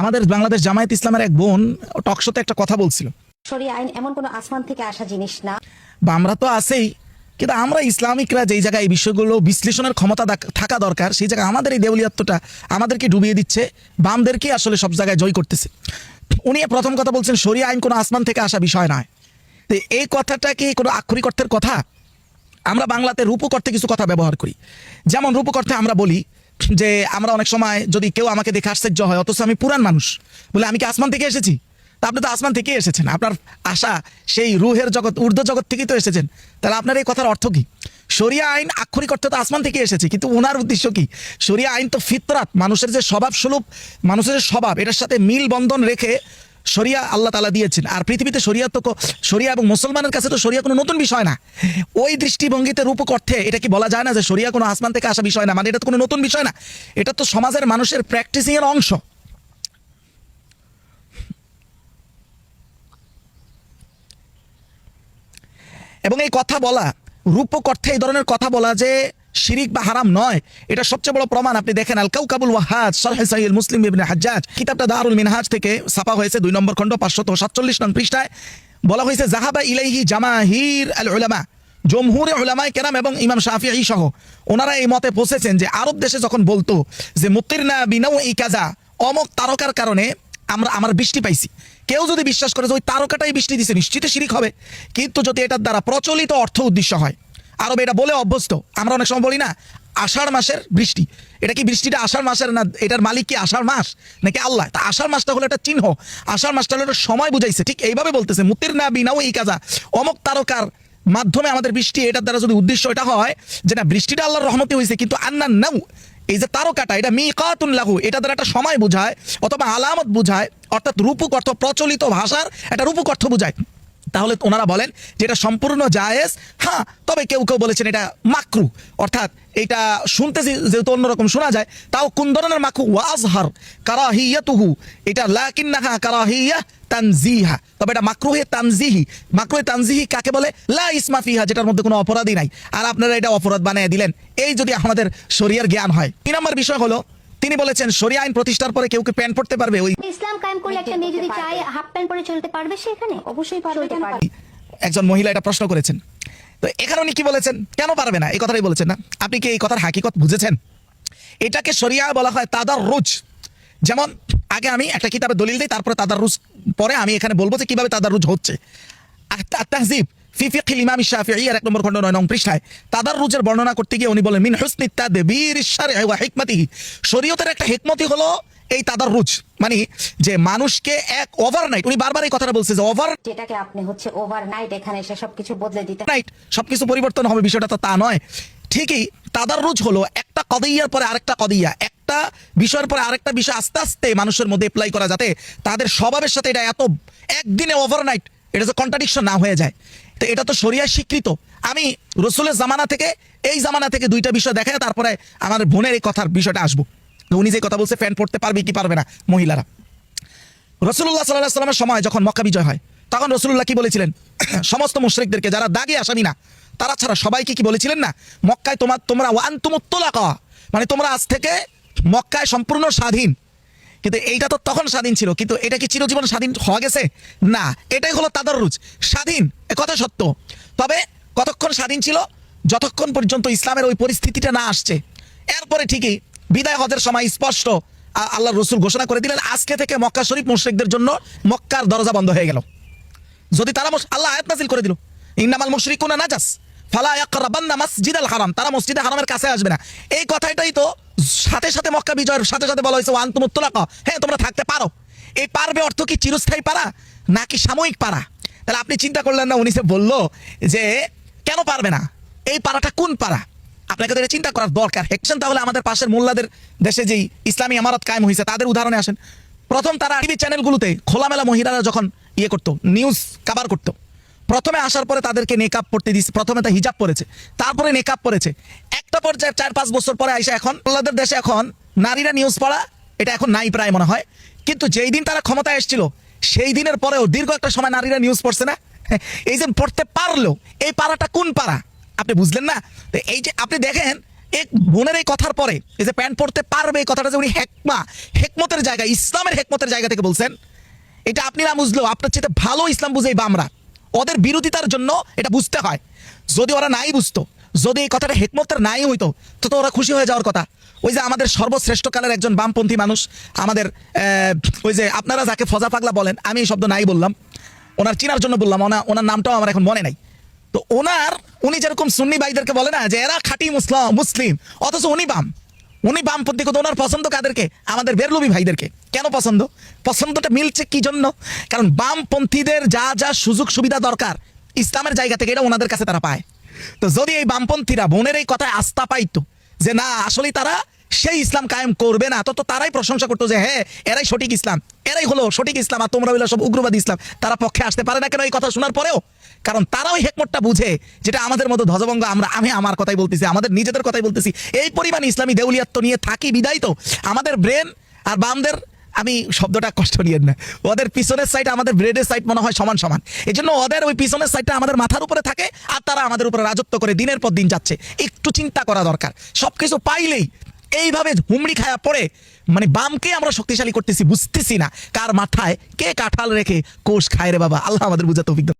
আমাদের বাংলাদেশ জামায়াত ইসলামের এক বোন টকশোতে একটা কথা বলছিল, শরিয়া আইন এমন কোনো আসমান থেকে আসা জিনিস না। বা আমরা তো আছেই, কিন্তু আমরা ইসলামিকরা যেই জায়গায় এই বিষয়গুলো বিশ্লেষণের ক্ষমতা থাকা দরকার, সেই জায়গায় আমাদের এই দেউলিয়াত্বটা আমাদেরকে ডুবিয়ে দিচ্ছে, বামদেরকে আসলে সব জায়গায় জয় করতেছে। উনি প্রথম কথা বলছেন শরিয়া আইন কোনো আসমান থেকে আসা বিষয় নয়। তো এই কথাটা কি কোনো আক্ষরিক অর্থের কথা? আমরা বাংলাতে রূপক অর্থে কিছু কথা ব্যবহার করি। যেমন রূপক অর্থে আমরা বলি যে আমরা অনেক সময় যদি কেউ আমাকে দেখে আশ্চর্য হয়, অথচ আমি পুরান মানুষ, বলে আমি কি আসমান থেকে এসেছি? তা আপনি তো আসমান থেকেই এসেছেন, আপনার আশা সেই রুহের জগৎ, ঊর্ধ্ব জগৎ থেকেই তো এসেছেন। তাহলে আপনার এই কথার অর্থ কি? শরিয়া আইন আক্ষরিক অর্থে তো আসমান থেকে এসেছে, কিন্তু ওনার উদ্দেশ্য কি? শরিয়া আইন তো ফিতরাত, মানুষের যে স্বভাব স্বরূপ, মানুষের যে স্বভাব, এটার সাথে মিল বন্ধন রেখে শরিয়া আল্লাহ তাআলা দিয়েছেন। আর পৃথিবীতে শরিয়া তো শরিয়া এবং মুসলমানের কাছে তো শরিয়া কোনো নতুন বিষয় না। ওই দৃষ্টিভঙ্গিতে রূপক অর্থে এটা কি বলা যায় না যে শরিয়া কোনো আসমান থেকে আসা বিষয় না, মানে এটা তো কোনো নতুন বিষয় না, এটা তো সমাজের মানুষের প্র্যাকটিসিং এর অংশ। এবং এই কথা বলা, রূপক অর্থে এই ধরনের কথা বলা যে শিরিক বা হারাম নয়, এটা সবচেয়ে বড় প্রমাণ আপনি দেখেন আল কাউকাবুল ওয়াহাজ শারহ সহিহ মুসলিম ইবনে হাজ্জাজ, কিতাবটা দারুল মিনহাজ থেকে ছাপা হয়েছে, 2 নম্বর খণ্ড 547 নং পৃষ্ঠায় বলা হয়েছে জাহাবা ইলাইহি জামাহির আল উলামা, জমহুরে উলামায়ে কেরাম এবং ইমাম শাফিঈ সহ ওনারা এই মতে পৌঁছেছেন যে আরব দেশে যখন বলতো যে মুতিরনা বিনাউই কাজা, অমক তারকার কারণে আমার বৃষ্টি পাইছি, কেউ যদি বিশ্বাস করে যে ওই তারকাটাই বৃষ্টি দিছে, নিশ্চিত শিরিক হবে। কিন্তু যদি এটার দ্বারা প্রচলিত অর্থ উদ্দেশ্য হয়, আরবে এটা বলে অভ্যস্ত, আমরা অনেক সময় বলি না আষাঢ় মাসের বৃষ্টি, এটা কি বৃষ্টিটা আষাঢ় মাসের না, এটার মালিক কি আষাঢ় মাস নাকি আল্লাহ? তা আষাঢ় মাসটা হলো একটা চিহ্ন, আষাঢ় মাসটা হলো একটা সময় বুঝাইছে। ঠিক এইভাবে বলতেছে মুতির না বিনাও এই কাজা, অমক তারকার মাধ্যমে আমাদের বৃষ্টি, এটার দ্বারা যদি উদ্দেশ্য এটা হয় যে না বৃষ্টিটা আল্লাহর রহমতে হয়েছে, কিন্তু আন্না নাও এই যে তারকাটা এটা মিকাতুন লাহু, এটা দ্বারা একটা সময় বোঝায় অথবা আলামত বোঝায়, অর্থাৎ রূপক অর্থ, প্রচলিত ভাষার একটা রূপক অর্থ বোঝায়। তাহলে ওনারা বলেন যে এটা সম্পূর্ণ জায়েজ। হ্যাঁ, তবে কেউ কেউ বলেছেন এটা মাকরু, অর্থাৎ এটা শুনতে যেহেতু অন্যরকম শোনা যায়, তাও কোন ধরনের মাকরু? ওয়াজহার কারাহিয়াতুহু, এটা লাকিন্নাহা কারাহিয়া তানজিহা, তবে এটা মাকরুহে তানজিহি। মাকরুহে তানজিহি কাকে বলে? লা ইসমা ফিহা, যেটার মধ্যে কোনো অপরাধই নাই, আর আপনারা এটা অপরাধ বানিয়ে দিলেন। এই যদি আমাদের শরিয়ার জ্ঞান হয়। 3 নম্বর বিষয় হলো তিনি বলেছেন শরিয়া আইন প্রতিষ্ঠার পরে কেউ কি প্যান্ট পরতে পারবে? ওই ইসলাম কায়েম করলে একটা মেয়ে যদি চায় হাফ প্যান্ট পরে চলতে পারবে, সেখানে অবশ্যই পারবে, কেন পারবে? একজন মহিলা এটা প্রশ্ন করেছেন, তো এখানে উনি কি বলেছেন? কেন পারবে না, এই কথাটাই বলেছেন না। আপনি কি এই কথার হাকিকত বুঝেছেন? এটাকে শরিয়া বলা হয় তাদাররুজ। যেমন আগে আমি একটা কিতাবে দলিল দিই, তারপরে তাদাররুজ পরে আমি এখানে বলবো যে কিভাবে তাদাররুজ হচ্ছে। আত-তাহযীব ফি ফিকহিল ইমাম শাফিঈ এর 1 নম্বর খণ্ড 9 নং পৃষ্ঠায় তাদাররুজের বর্ণনা করতে গিয়ে উনি বলেন মিন হুসনি তাদবীর শারঈ ওয়া হিকমাতিহি, শরীয়তের একটা হিকমতই হলো এই তাদাররুজ, মানে যে মানুষকে এক ওভারনাইট, উনি বারবার এই কথাটা বলছে যে যেটাকে আপনি হচ্ছে ওভারনাইট এখানে এসে সবকিছু বদলে দিতে, নাইট সবকিছু পরিবর্তন হবে, বিষয়টা তো তা নয়। ঠিকই তাদাররুজ হলো একটা কদিয়ার পরে আরেকটা কদিয়া, একটা বিষয়ের পরে আরেকটা বিষয় আস্তে আস্তে মানুষের মধ্যে অ্যাপ্লাই করা, যাতে তাদের স্বভাবের সাথে এটা এত একদিনে ওভারনাইট এটা যে কন্ট্রাডিকশন না হয়ে যায়। তো এটা তো শরিয়ায় স্বীকৃত। আমি রসুলের জামানা থেকে এই জামানা থেকে 2টা বিষয় দেখায় তারপরে আমার বোনের এই কথার বিষয়টা আসবো। উনি যে কথা বলছে ফ্যান পড়তে পারবে কি পারবে না মহিলারা, রাসূলুল্লাহ সাল্লাল্লাহু আলাইহি ওয়াসাল্লামের সময় যখন মক্কা বিজয় হয়, তখন রাসূলুল্লাহ কি বলেছিলেন? সমস্ত মুশরিকদেরকে, যারা দাগী আসামি না তারা ছাড়া সবাইকে কি বলেছিলেন না, মক্কায় তোমরা ওয়া আনতুমুত তুলাকা, মানে তোমরা আজ থেকে মক্কায় সম্পূর্ণ স্বাধীন। কিন্তু এইটা তো তখন স্বাধীন ছিল, কিন্তু এটা কি চিরজীবন স্বাধীন হওয়া গেছে? না, এটাই হলো তাদাররুজ। স্বাধীন এ কথা সত্য, তবে কতক্ষণ স্বাধীন ছিল? যতক্ষণ পর্যন্ত ইসলামের ওই পরিস্থিতিটা না আসছে। এরপরে ঠিকই বিদায় হজের সময় স্পষ্ট আল্লাহর রাসূল ঘোষণা করে দিলেন আজকে থেকে মক্কা শরীফ মুশরিকদের জন্য মক্কার দরজা বন্ধ হয়ে গেল। যদি তারা আল্লাহ আয়াত নাযিল করে দিল ইন্নামাল মুশরিকুনা নাজাস ফালা ইয়াকরাবান্না মাসজিদাল হারাম, তারা মসজিদে হারামের কাছে আসবে না। এই কথাটাই তো সাথে সাথে মক্কা বিজয়ের সাথে সাথে বলা হয়েছে ওয়া আনতুমুত তুলাকা, হ্যাঁ তোমরা থাকতে পারো। এই পারবে অর্থ কি চিরস্থায়ী পারা নাকি সাময়িক পারা? তাহলে আপনি চিন্তা করলেন না, উনি যে বললো যে কেন পারবে না, এই পারাটা কোন পারা? আপনাকে তো এটা চিন্তা করার দরকার। হেকছেন তাহলে আমাদের পাশের মোল্লাদের দেশে যেই ইসলামী আমারত কায়েম হয়েছে তাদের উদাহরণে আসেন। প্রথম তারা টিভি চ্যানেলগুলোতে খোলামেলা মহিলারা যখন ইয়ে করতো, নিউজ কাভার করতো, প্রথমে আসার পরে তাদেরকে নেকাব পড়তে দিয়েছে, প্রথমে তা হিজাব পরেছে, তারপরে নেকাব পরেছে। একটা পর্যায়ে 4-5 বছর পরে আইসা এখন মোল্লাদের দেশে এখন নারীরা নিউজ পড়া এটা এখন নাই প্রায় মনে হয়। কিন্তু যেই দিন তারা ক্ষমতায় এসেছিল সেই দিনের পরেও দীর্ঘ একটা সময় নারীরা নিউজ পড়ছে না। এই যে পড়তে পারলো, এই পাড়াটা কোন পাড়া আপনি বুঝলেন না? তো এই যে আপনি দেখেন এক বোনের এই কথার পরে এই যে প্যান্ট পরতে পারবে এই কথাটা যে উনি হেকমতের জায়গা, ইসলামের হেকমতের জায়গা থেকে বলছেন, এটা আপনি না বুঝলেও আপনার চেয়ে ভালো ইসলাম বুঝে এই বামরা। ওদের বিরোধিতার জন্য এটা বুঝতে হয়। যদি ওরা নাই বুঝতো, যদি এই কথাটা হেকমতের নাই হইতো, তো ওরা খুশি হয়ে যাওয়ার কথা। ওই যে আমাদের সর্বশ্রেষ্ঠ কালের একজন বামপন্থী মানুষ, আমাদের ওই যে আপনারা যাকে ফজা পাগলা বলেন, আমি এই শব্দ নাই বললাম, ওনার চিনার জন্য বললাম, ওনার নামটাও আমার এখন মনে নাই। তো উনি যেরকম সুন্নি ভাইদেরকে বলে না যে এরা খাঁটি মুসলিম, অথচ উনি বামপন্থী, কিন্তু ওনার পছন্দ কাদেরকে? আমাদের বেরলবি ভাইদেরকে। কেন পছন্দটা মিলছে কি জন্য? কারণ বামপন্থীদের যা যা সুযোগ সুবিধা দরকার ইসলামের জায়গা থেকে, এটা ওনাদের কাছে তারা পায়। তো যদি এই বামপন্থীরা বোনের এই কথায় আস্থা পাইতো যে না আসলে তারা সেই ইসলাম কায়েম করবে না, তো তারাই প্রশংসা করতো যে হ্যাঁ এরাই সঠিক ইসলাম, এরাই হলো সঠিক ইসলাম, আর তোমরা হইলো সব উগ্রবাদী ইসলাম। তারা পক্ষে আসতে পারে না কেন এই কথা শোনার পরেও? কারণ তারা ওই হেকমতটা বুঝে, যেটা আমাদের মতো ধ্বজভঙ্গ, আমি আমার কথাই বলতেছি, আমাদের নিজেদের কথাই বলতেছি, এই পরিমাণ ইসলামী দেউলিয়াত্ব নিয়ে থাকি বিদায় তো আমাদের ব্রেন আর বামদের, আমি শব্দটা কষ্ট নিয়েন না, ওদের পিছনের সাইড আমাদের ব্রেডের সাইড মনে হয় সমান সমান। এই জন্য ওদের ওই পিছনের সাইডটা আমাদের মাথার উপরে থাকে, আর তারা আমাদের উপরে রাজত্ব করে দিনের পর দিন যাচ্ছে। একটু চিন্তা করা দরকার। সবকিছু পাইলেই এইভাবে হুমড়ি খায়া পড়ে মানে বামকে আমরা শক্তিশালী করতেছি, বুঝতেছি না কার মাথায় কে কাঁঠাল রেখে কোষ খায় রে বাবা। আল্লাহ আমাদের বুঝা তৌফিক দান।